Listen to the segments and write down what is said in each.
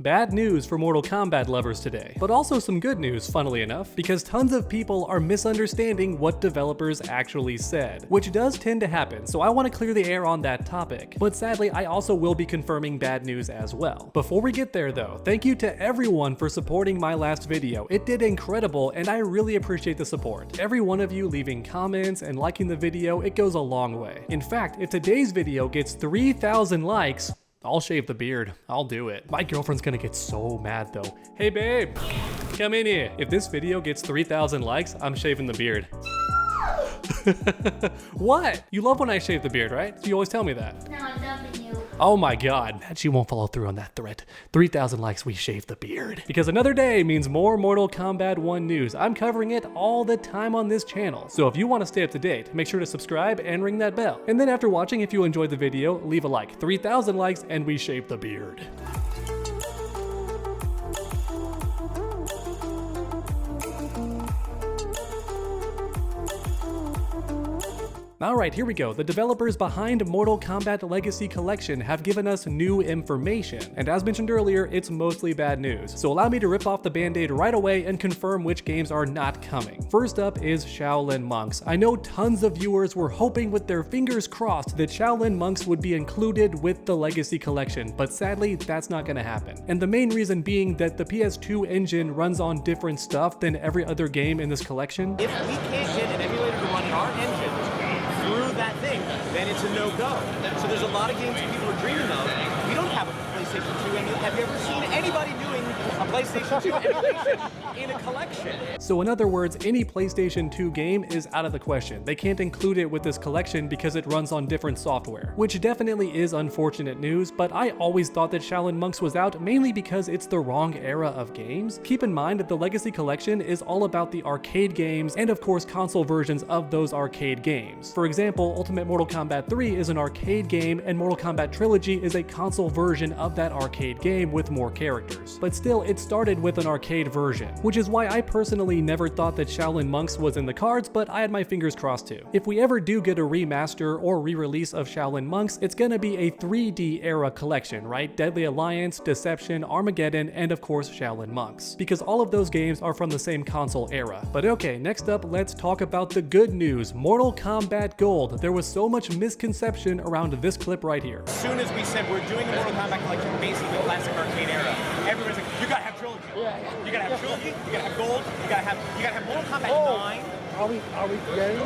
Bad news for Mortal Kombat lovers today, but also some good news, funnily enough, because tons of people are misunderstanding what developers actually said, which does tend to happen, so I want to clear the air on that topic. But sadly, I also will be confirming bad news as well. Before we get there though, thank you to everyone for supporting my last video. It did incredible, and I really appreciate the support. Every one of you leaving comments and liking the video, it goes a long way. In fact, if today's video gets 3,000 likes, I'll shave the beard. I'll do it. My girlfriend's gonna get so mad though. Hey babe, come in here. If this video gets 3,000 likes, I'm shaving the beard. What? You love when I shave the beard, right? You always tell me that. No, I'm dumping you. Oh my god, she won't follow through on that threat. 3,000 likes, we shave the beard. Because another day means more Mortal Kombat 1 news. I'm covering it all the time on this channel. So if you want to stay up to date, make sure to subscribe and ring that bell. And then after watching, if you enjoyed the video, leave a like. 3,000 likes and we shave the beard. Alright, here we go. The developers behind Mortal Kombat Legacy Collection have given us new information. And as mentioned earlier, it's mostly bad news. So allow me to rip off the band-aid right away and confirm which games are not coming. First up is Shaolin Monks. I know tons of viewers were hoping with their fingers crossed that Shaolin Monks would be included with the Legacy Collection, but sadly, that's not gonna happen. And the main reason being that the PS2 engine runs on different stuff than every other game in this collection. If we can't get an emulator to run our engine through that thing, then it's a no-go. So there's a lot of games that people are dreaming of. We don't have a PlayStation 2 emulator. Have you ever seen anybody doing a PlayStation 2 emulation in a collection? So in other words, any PlayStation 2 game is out of the question. They can't include it with this collection because it runs on different software, which definitely is unfortunate news, but I always thought that Shaolin Monks was out mainly because it's the wrong era of games. Keep in mind that the Legacy Collection is all about the arcade games and of course console versions of those arcade games. For example, Ultimate Mortal Kombat 3 is an arcade game and Mortal Kombat Trilogy is a console version of that arcade game with more characters. But still, it started with an arcade version, which is why I personally never thought that Shaolin Monks was in the cards, but I had my fingers crossed too. If we ever do get a remaster or re-release of Shaolin Monks, it's gonna be a 3D era collection, right? Deadly Alliance, Deception, Armageddon, and of course Shaolin Monks, because all of those games are from the same console era. But okay, next up, let's talk about the good news. Mortal Kombat Gold. There was so much misconception around this clip right here. As soon as we said we're doing a Mortal Kombat collection basically classic arcade era, everyone's like, you gotta have Trilogy. You gotta have Trilogy, you gotta have Gold, you gotta have Mortal Kombat 9. Are we getting?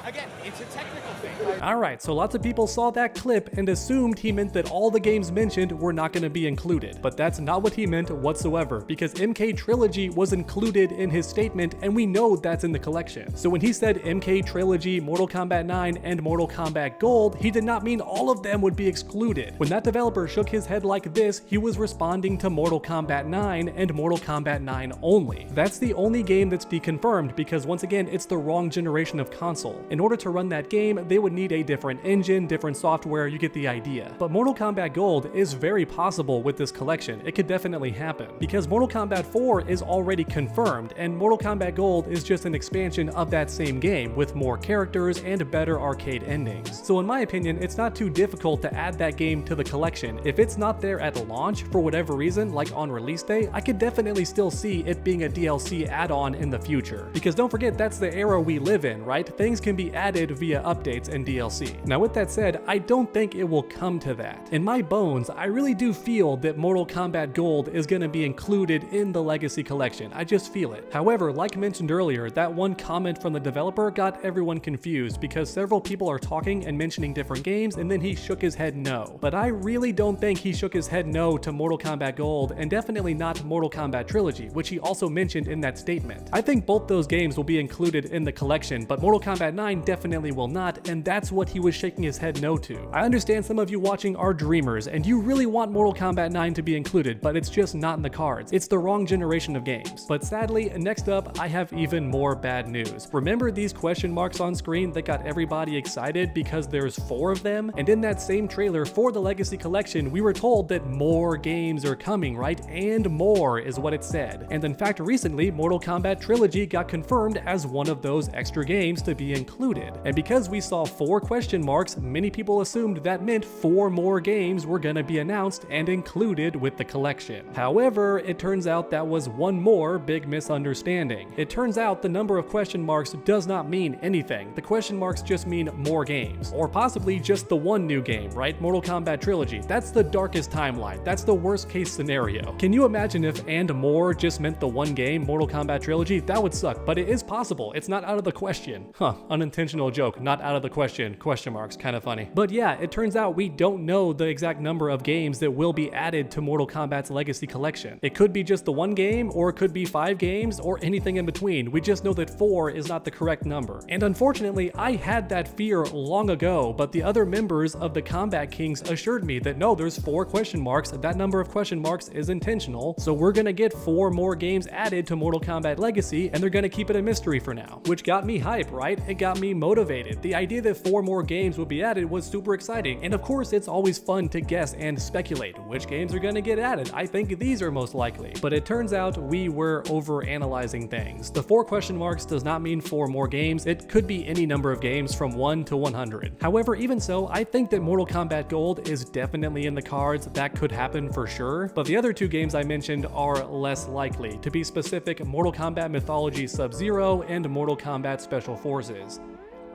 Again, it's a technical thing. Alright, so lots of people saw that clip and assumed he meant that all the games mentioned were not going to be included. But that's not what he meant whatsoever, because MK Trilogy was included in his statement and we know that's in the collection. So when he said MK Trilogy, Mortal Kombat 9, and Mortal Kombat Gold, he did not mean all of them would be excluded. When that developer shook his head like this, he was responding to Mortal Kombat 9 and Mortal Kombat 9 only. That's the only game that's be confirmed because once again, it's the wrong generation of console. In order to run that game, they would need a different engine, different software, you get the idea. But Mortal Kombat Gold is very possible with this collection. It could definitely happen because Mortal Kombat 4 is already confirmed and Mortal Kombat Gold is just an expansion of that same game with more characters and better arcade endings. So in my opinion, it's not too difficult to add that game to the collection. If it's not there at launch for whatever reason, like on release day, I could definitely still see it being a DLC add-on in the future. Because don't forget, that's the era we live in, right? Things can be added via updates and DLC. Now with that said, I don't think it will come to that. In my bones, I really do feel that Mortal Kombat Gold is going to be included in the Legacy Collection. I just feel it. However, like mentioned earlier, that one comment from the developer got everyone confused because several people are talking and mentioning different games and then he shook his head no. But I really don't think he shook his head no to Mortal Kombat Gold and definitely not Mortal Kombat Trilogy, which he also mentioned in that statement. I think both those games will be included in the collection, but Mortal Kombat 9 definitely will not, and that's what he was shaking his head no to. I understand some of you watching are dreamers, and you really want Mortal Kombat 9 to be included, but it's just not in the cards. It's the wrong generation of games. But sadly, next up, I have even more bad news. Remember these question marks on screen that got everybody excited because there's 4 of them? And in that same trailer for the Legacy Collection, we were told that more games are coming, right? And more is what it said. And in fact, recently, Mortal Kombat Trilogy got confirmed as one of those extra games to be included. And because we saw 4 question marks, many people assumed that meant 4 more games were gonna be announced and included with the collection. However, it turns out that was one more big misunderstanding. It turns out the number of question marks does not mean anything. The question marks just mean more games. Or possibly just the one new game, right? Mortal Kombat Trilogy. That's the darkest timeline. That's the worst case scenario. Can you imagine if and more just meant the one game, Mortal Kombat Trilogy? That would suck, but it is possible. It's not out of the question. Huh, unintentional joke, not out of the question. Question marks, kind of funny. But yeah, it turns out we don't know the exact number of games that will be added to Mortal Kombat's Legacy Collection. It could be just the one game, or it could be 5 games, or anything in between. We just know that 4 is not the correct number. And unfortunately, I had that fear long ago, but the other members of the Kombat Kings assured me that no, there's 4 question marks, that number of question marks is intentional, so we're gonna get 4 more games added to Mortal Kombat Legacy, and they're gonna keep it a mystery for now. Which got me hype, right? It got me motivated. The idea that 4 more games would be added was super exciting, and of course it's always fun to guess and speculate which games are gonna get added. I think these are most likely. But it turns out we were overanalyzing things. The 4 question marks does not mean 4 more games. It could be any number of games from 1 to 100. However, even so, I think that Mortal Kombat Gold is definitely in the cards. That could happen for sure. But the other 2 games I mentioned are less likely. To be specific, Mortal Kombat Mythology Sub-Zero and Mortal Kombat Special Forces.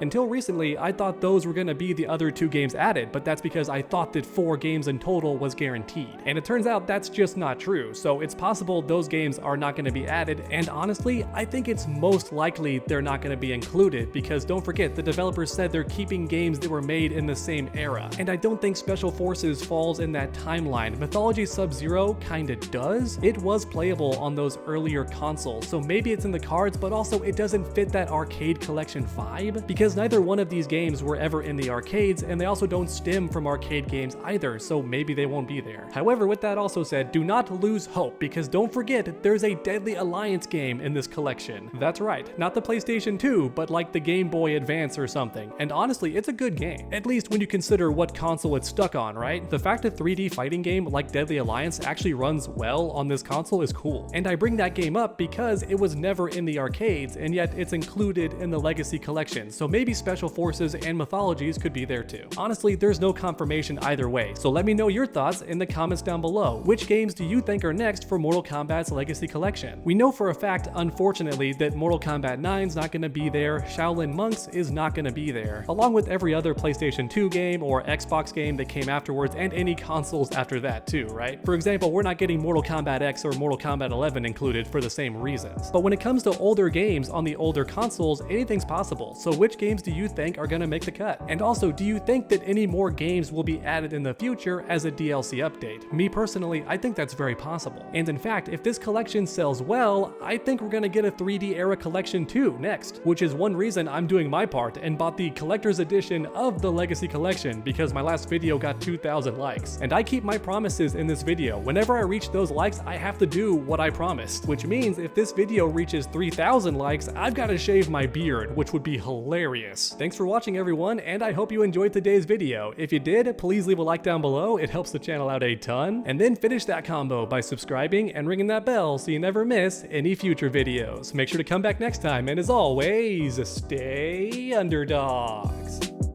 Until recently, I thought those were gonna be the other 2 games added, but that's because I thought that 4 games in total was guaranteed. And it turns out that's just not true, so it's possible those games are not gonna be added, and honestly, I think it's most likely they're not gonna be included, because don't forget, the developers said they're keeping games that were made in the same era. And I don't think Special Forces falls in that timeline. Mythology Sub-Zero kinda does. It was playable on those earlier consoles, so maybe it's in the cards, but also it doesn't fit that arcade collection vibe, because neither one of these games were ever in the arcades, and they also don't stem from arcade games either, so maybe they won't be there. However, with that also said, do not lose hope, because don't forget, there's a Deadly Alliance game in this collection. That's right, not the PlayStation 2, but like the Game Boy Advance or something. And honestly, it's a good game, at least when you consider what console it's stuck on, right? The fact that 3D fighting game like Deadly Alliance actually runs well on this console is cool. And I bring that game up because it was never in the arcades, and yet it's included in the Legacy Collection, so maybe Special Forces and Mythologies could be there too. Honestly, there's no confirmation either way, so let me know your thoughts in the comments down below. Which games do you think are next for Mortal Kombat's Legacy Collection? We know for a fact, unfortunately, that Mortal Kombat 9's not gonna be there, Shaolin Monks is not gonna be there, along with every other PlayStation 2 game or Xbox game that came afterwards, and any consoles after that too, right? For example, we're not getting Mortal Kombat X or Mortal Kombat 11 included for the same reasons. But when it comes to older games on the older consoles, anything's possible, so which games do you think are gonna make the cut? And also, do you think that any more games will be added in the future as a DLC update? Me personally, I think that's very possible. And in fact, if this collection sells well, I think we're gonna get a 3D era collection too next, which is one reason I'm doing my part and bought the collector's edition of the Legacy Collection, because my last video got 2,000 likes. And I keep my promises in this video. Whenever I reach those likes, I have to do what I promised, which means if this video reaches 3,000 likes, I've gotta shave my beard, which would be hilarious. Thanks for watching, everyone, and I hope you enjoyed today's video. If you did, please leave a like down below, it helps the channel out a ton. And then finish that combo by subscribing and ringing that bell so you never miss any future videos. Make sure to come back next time, and as always, stay underdogs.